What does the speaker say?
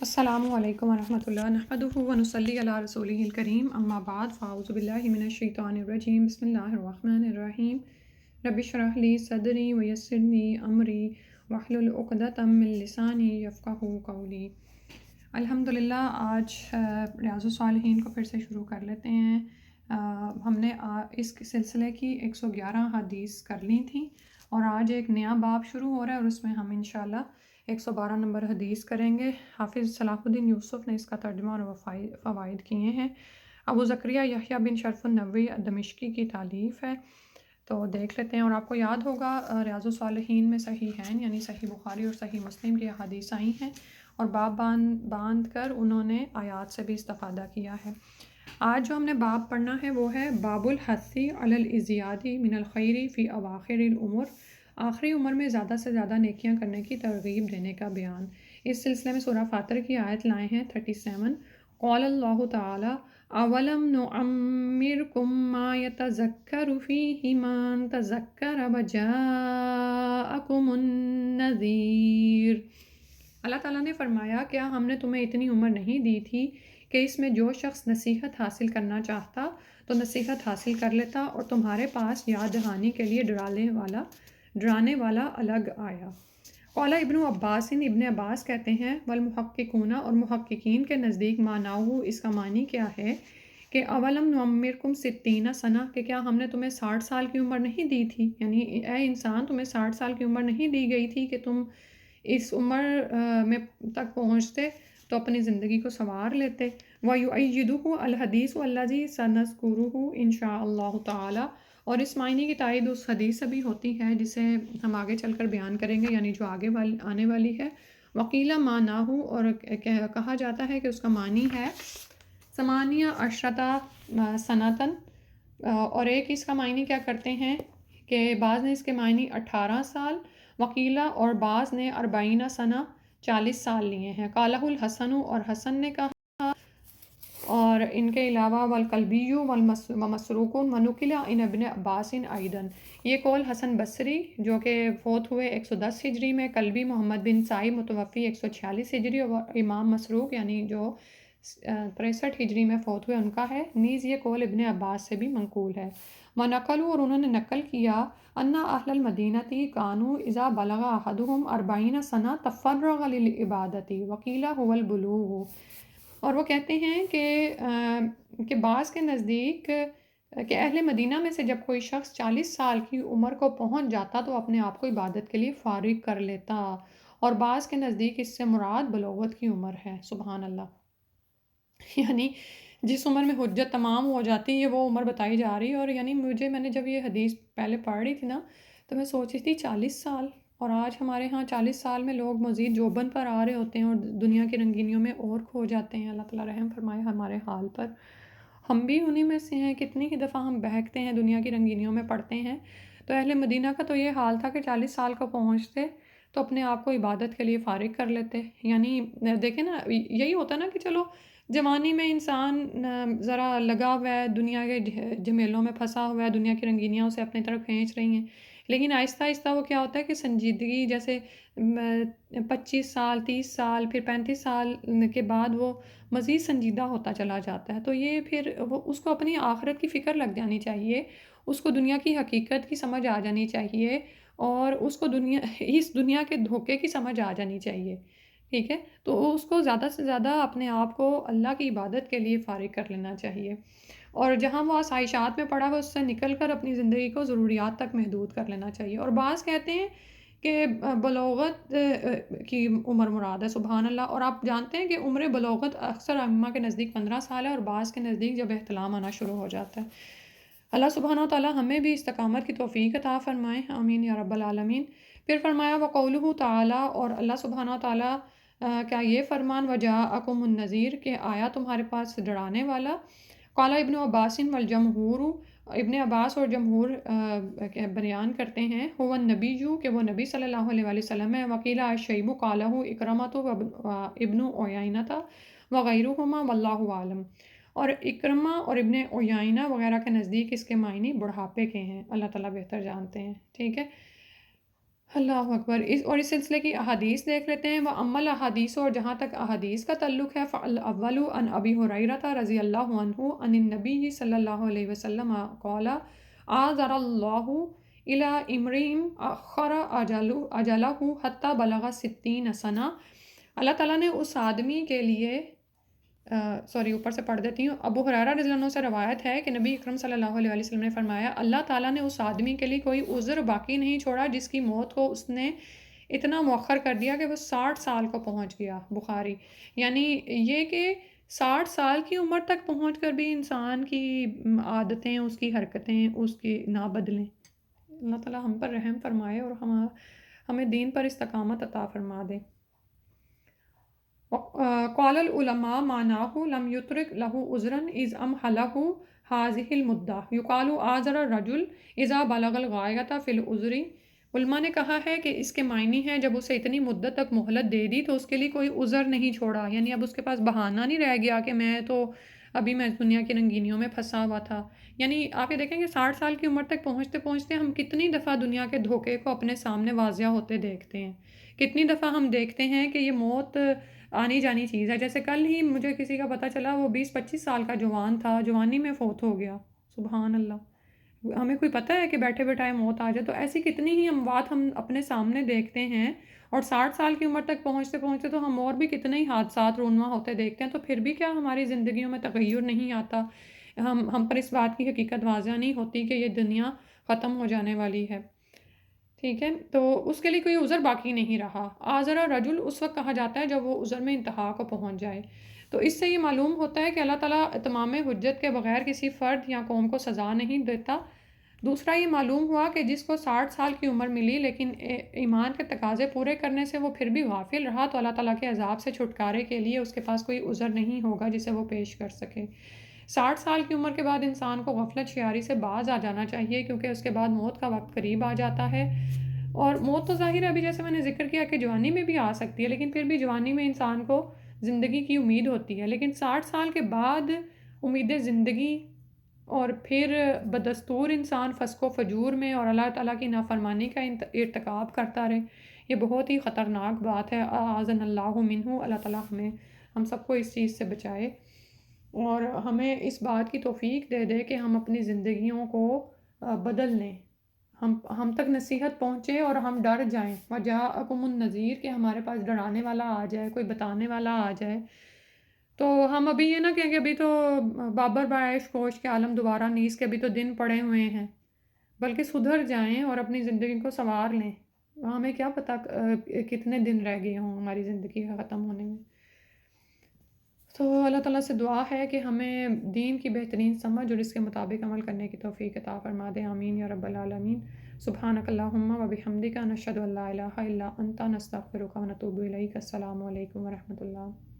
السلام علیکم ورحمۃ اللہ نحمدہ ونصلی علی رسولہ الکریم اما بعد فاعوذ باللہ من الشیطان الرجیم بسم اللہ الرحمن الرحیم رب اشرح لی صدری ویسر لی امری واحلل عقدۃ من لسانی یفقہوا قولی۔ الحمدللہ آج ریاض الصالحین کو پھر سے شروع کر لیتے ہیں۔ ہم نے اس سلسلے کی 111 حدیث کر لی تھیں اور آج ایک نیا باب شروع ہو رہا ہے اور اس میں ہم انشاءاللہ 112 نمبر حدیث کریں گے۔ حافظ صلاح الدین یوسف نے اس کا ترجمہ اور فوائد کیے ہیں۔ ابو زکریا یحییٰ بن شرف النووی دمشقی کی تالیف ہے، تو دیکھ لیتے ہیں۔ اور آپ کو یاد ہوگا ریاض الصالحین میں صحیحین یعنی صحیح بخاری اور صحیح مسلم کی حدیث آئی ہیں اور باب باندھ کر انہوں نے آیات سے بھی استفادہ کیا ہے۔ آج جو ہم نے باب پڑھنا ہے وہ ہے باب الحث علی الازدیاد من الخیر فی اواخر الامور، آخری عمر میں زیادہ سے زیادہ نیکیاں کرنے کی ترغیب دینے کا بیان۔ اس سلسلے میں سورہ فاطر کی آیت لائے ہیں 37۔ قال اللہ تعالی اولم نعمرکم ما یتذکر فیہ من تذکر وجاءکم النذیر۔ اللہ تعالیٰ نے فرمایا کیا ہم نے تمہیں اتنی عمر نہیں دی تھی کہ اس میں جو شخص نصیحت حاصل کرنا چاہتا تو نصیحت حاصل کر لیتا اور تمہارے پاس یاد دہانی کے لیے ڈرانے والا الگ آیا۔ قال ابن عباس، ابن عباس کہتے ہیں والمحققون، اور محققین کے نزدیک معناہو، اس کا معنی کیا ہے کہ اولم نعمرکم 60 سنہ، کہ کیا ہم نے تمہیں 60 سال کی عمر نہیں دی تھی، یعنی اے انسان تمہیں 60 سال کی عمر نہیں دی گئی تھی کہ تم اس عمر میں تک پہنچتے تو اپنی زندگی کو سنوار لیتے۔ وَيُؤَيِّدُهُ الْحَدِيثُ الَّذِي سَنَذْكُرُهُ إِن شاء اللہ تعالی، اور اس معنی کی تائید اس حدیث سے بھی ہوتی ہے جسے ہم آگے چل کر بیان کریں گے، یعنی جو آگے آنے والی ہے۔ وقیل معناہ، اور کہا جاتا ہے کہ اس کا معنی ہے ثمانیہ عشرۃ سنتاً، اور ایک اس کا معنی کیا کرتے ہیں کہ بعض نے اس کے معنی 18 سال، وقیلہ اور بعض نے 40 سنہ 40 سال لیے ہیں۔ قالہ الحسن، اور حسن نے کہا، اور ان کے علاوہ والقلبی ومسروق ونقل عن ابن عباس ایضا، یہ قول حسن بصری جو کہ فوت ہوئے 110 ہجری میں، قلبی محمد بن سعید متوفی 146 ہجری، اور امام مسروق یعنی جو 63 ہجری میں فوت ہوئے ان کا ہے، نیز یہ قول ابن عباس سے بھی منقول ہے۔ وَنَقَلُوا، اور انہوں نے نقل کیا، ان اہل المدینۃ کانوا اذا بلغ احدهم 40 سنہ تفرغ للعبادۃ وقیل هو البلوغ، اور وہ کہتے ہیں کہ بعض کے نزدیک کہ اہل مدینہ میں سے جب کوئی شخص 40 سال کی عمر کو پہنچ جاتا تو اپنے آپ کو عبادت کے لیے فارغ کر لیتا، اور بعض کے نزدیک اس سے مراد بلوغت کی عمر ہے۔ سبحان اللہ، یعنی جس عمر میں حجت تمام ہو جاتی ہے یہ وہ عمر بتائی جا رہی ہے۔ اور یعنی میں نے جب یہ حدیث پہلے پڑھ رہی تھی نا تو میں سوچ رہی تھی 40 سال، اور آج ہمارے ہاں 40 سال میں لوگ مزید جوبن پر آ رہے ہوتے ہیں اور دنیا کی رنگینیوں میں اور کھو جاتے ہیں۔ اللہ تعالیٰ رحم فرمائے ہمارے حال پر۔ ہم بھی انہی میں سے ہیں، کتنی ہی دفعہ ہم بہکتے ہیں، دنیا کی رنگینیوں میں پڑتے ہیں۔ تو اہل مدینہ کا تو یہ حال تھا کہ 40 سال کو پہنچتے تو اپنے آپ کو عبادت کے لیے فارغ کر لیتے۔ یعنی دیکھیں نا، یہی ہوتا نا کہ چلو جوانی میں انسان ذرا لگا ہوا ہے، دنیا کے جھمیلوں میں پھنسا ہوا ہے، دنیا کی رنگینیاں اسے اپنی طرف کھینچ رہی ہیں، لیکن آہستہ آہستہ وہ کیا ہوتا ہے کہ سنجیدگی، جیسے 25 سال 30 سال پھر 35 سال کے بعد وہ مزید سنجیدہ ہوتا چلا جاتا ہے، تو یہ پھر وہ اس کو اپنی آخرت کی فکر لگ جانی چاہیے، اس کو دنیا کی حقیقت کی سمجھ آ جانی چاہیے، اور اس کو اس دنیا کے دھوکے کی سمجھ آ جانی چاہیے، ٹھیک ہے؟ تو اس کو زیادہ سے زیادہ اپنے آپ کو اللہ کی عبادت کے لیے فارغ کر لینا چاہیے، اور جہاں وہ آسائشات میں پڑا ہوا اس سے نکل کر اپنی زندگی کو ضروریات تک محدود کر لینا چاہیے۔ اور بعض کہتے ہیں کہ بلوغت کی عمر مراد ہے، سبحان اللہ۔ اور آپ جانتے ہیں کہ عمر بلوغت اکثر ائمہ کے نزدیک 15 سال ہے، اور بعض کے نزدیک جب احتلام آنا شروع ہو جاتا ہے۔ اللہ سبحانہ و تعالی ہمیں بھی استقامت کی توفیق عطا فرمائے، آمین یا رب العالمین۔ پھر فرمایا وقولہ تعالی، اور اللہ سبحانہ و تعالی کا یہ فرمان وجاءکم النذیر، کہ آیا تمہارے پاس ڈرانے والا۔ قال ابن عباس والجمہور، ابن عباس اور جمہور بیان کرتے ہیں هو النبی، کہ وہ نبی صلی اللہ علیہ وآلہ وسلم ہے۔ وقیل الشیب قالہ اکرمۃ ابن عیینۃ وغیرہما واللہ اعلم، اور اکرمہ اور ابن عیینہ وغیرہ کے نزدیک اس کے معنی بڑھاپے کے ہیں، اللہ تعالیٰ بہتر جانتے ہیں، ٹھیک ہے؟ اللہ اکبر۔ اس سلسلے کی احادیث دیکھ لیتے ہیں۔ وہ امل احادیث، اور جہاں تک احادیث کا تعلق ہے، فالاول عن ابی ہریرہ رضی اللہ عنہ عن النبی صلی اللہ علیہ وسلم قال آذر اللہ الی امرئ اخر اجلہ حتی بلغ 60 سنہ۔ اللہ تعالیٰ نے اس آدمی کے لیے اوپر سے پڑھ دیتی ہوں۔ ابو ہریرہ رضی اللہ عنہ سے روایت ہے کہ نبی اکرم صلی اللہ علیہ وسلم نے فرمایا، اللہ تعالیٰ نے اس آدمی کے لیے کوئی عذر باقی نہیں چھوڑا جس کی موت کو اس نے اتنا مؤخر کر دیا کہ وہ 60 سال کو پہنچ گیا۔ بخاری۔ یعنی یہ کہ 60 سال کی عمر تک پہنچ کر بھی انسان کی عادتیں، اس کی حرکتیں اس کی نہ بدلیں۔ اللہ تعالیٰ ہم پر رحم فرمائے اور ہمیں دین پر استقامت عطا فرما دے۔ قال العلماء معناه لم يترك له عذرا اذ امهله هذه المدة يقال اعذر الرجل اذا بلغ الغایۃ فی العذر۔ علماء نے کہا ہے کہ اس کے معنی ہیں جب اسے اتنی مدت تک مہلت دے دی تو اس کے لیے کوئی عذر نہیں چھوڑا، یعنی اب اس کے پاس بہانہ نہیں رہ گیا کہ میں دنیا کی رنگینیوں میں پھنسا ہوا تھا۔ یعنی آپ یہ دیکھیں کہ 60 سال کی عمر تک پہنچتے پہنچتے ہم کتنی دفعہ دنیا کے دھوکے کو اپنے سامنے واضح ہوتے دیکھتے ہیں، کتنی دفعہ ہم دیکھتے ہیں کہ یہ موت آنی جانی چیز ہے۔ جیسے کل ہی مجھے کسی کا پتہ چلا، وہ 20-25 سال کا جوان تھا، جوانی میں فوت ہو گیا۔ سبحان اللہ۔ ہمیں کوئی پتہ ہے کہ بیٹھے بیٹھائے موت آ جائے؟ تو ایسی کتنی ہی اموات ہم اپنے سامنے دیکھتے ہیں، اور 60 سال کی عمر تک پہنچتے پہنچتے تو ہم اور بھی کتنے ہی حادثات رونما ہوتے دیکھتے ہیں۔ تو پھر بھی کیا ہماری زندگیوں میں تغیر نہیں آتا؟ ہم پر اس بات کی حقیقت واضح نہیں ہوتی کہ یہ دنیا ختم ہو جانے والی ہے۔ ٹھیک ہے، تو اس کے لیے کوئی عذر باقی نہیں رہا۔ آذر رجل اس وقت کہا جاتا ہے جب وہ عذر میں انتہا کو پہنچ جائے۔ تو اس سے یہ معلوم ہوتا ہے کہ اللہ تعالیٰ اتمام حجت کے بغیر کسی فرد یا قوم کو سزا نہیں دیتا۔ دوسرا یہ معلوم ہوا کہ جس کو 60 سال کی عمر ملی لیکن ایمان کے تقاضے پورے کرنے سے وہ پھر بھی غافل رہا، تو اللہ تعالیٰ کے عذاب سے چھٹکارے کے لیے اس کے پاس کوئی عذر نہیں ہوگا جسے وہ پیش کر سکے۔ 60 سال کی عمر کے بعد انسان کو غفلت شیاری سے باز آ جانا چاہیے، کیونکہ اس کے بعد موت کا وقت قریب آ جاتا ہے۔ اور موت تو ظاہر ہے ابھی جیسے میں نے ذکر کیا کہ جوانی میں بھی آ سکتی ہے، لیکن پھر بھی جوانی میں انسان کو زندگی کی امید ہوتی ہے، لیکن 60 سال کے بعد امید زندگی، اور پھر بدستور انسان فسق و فجور میں اور اللہ تعالیٰ کی نافرمانی کا ارتکاب کرتا رہے، یہ بہت ہی خطرناک بات ہے۔ اعاذنا اللہ منہ۔ اللہ تعالیٰ ہم سب کو اس چیز سے بچائے اور ہمیں اس بات کی توفیق دے دے کہ ہم اپنی زندگیوں کو بدل لیں، ہم تک نصیحت پہنچے اور ہم ڈر جائیں۔ وجاءکم النذیر، کہ ہمارے پاس ڈرانے والا آ جائے، کوئی بتانے والا آ جائے، تو ہم ابھی یہ نہ کہیں کہ ابھی تو بابر بعیش کوش کے عالم دوبارہ نیز کے ابھی تو دن پڑے ہوئے ہیں، بلکہ سدھر جائیں اور اپنی زندگی کو سنوار لیں۔ ہمیں کیا پتہ کتنے دن رہ گئے ہوں ہماری زندگی کا ختم ہونے میں۔ تو اللہ تعالیٰ سے دعا ہے کہ ہمیں دین کی بہترین سمجھ اور اس کے مطابق عمل کرنے کی توفیق عطا فرما دے۔ آمین یا رب العالمین۔ سبحانک اللہم و بحمدک، نشہد ان لا الہ الا انت، نستغفرک و نتوب الیک۔ السلام علیکم ورحمۃ اللہ۔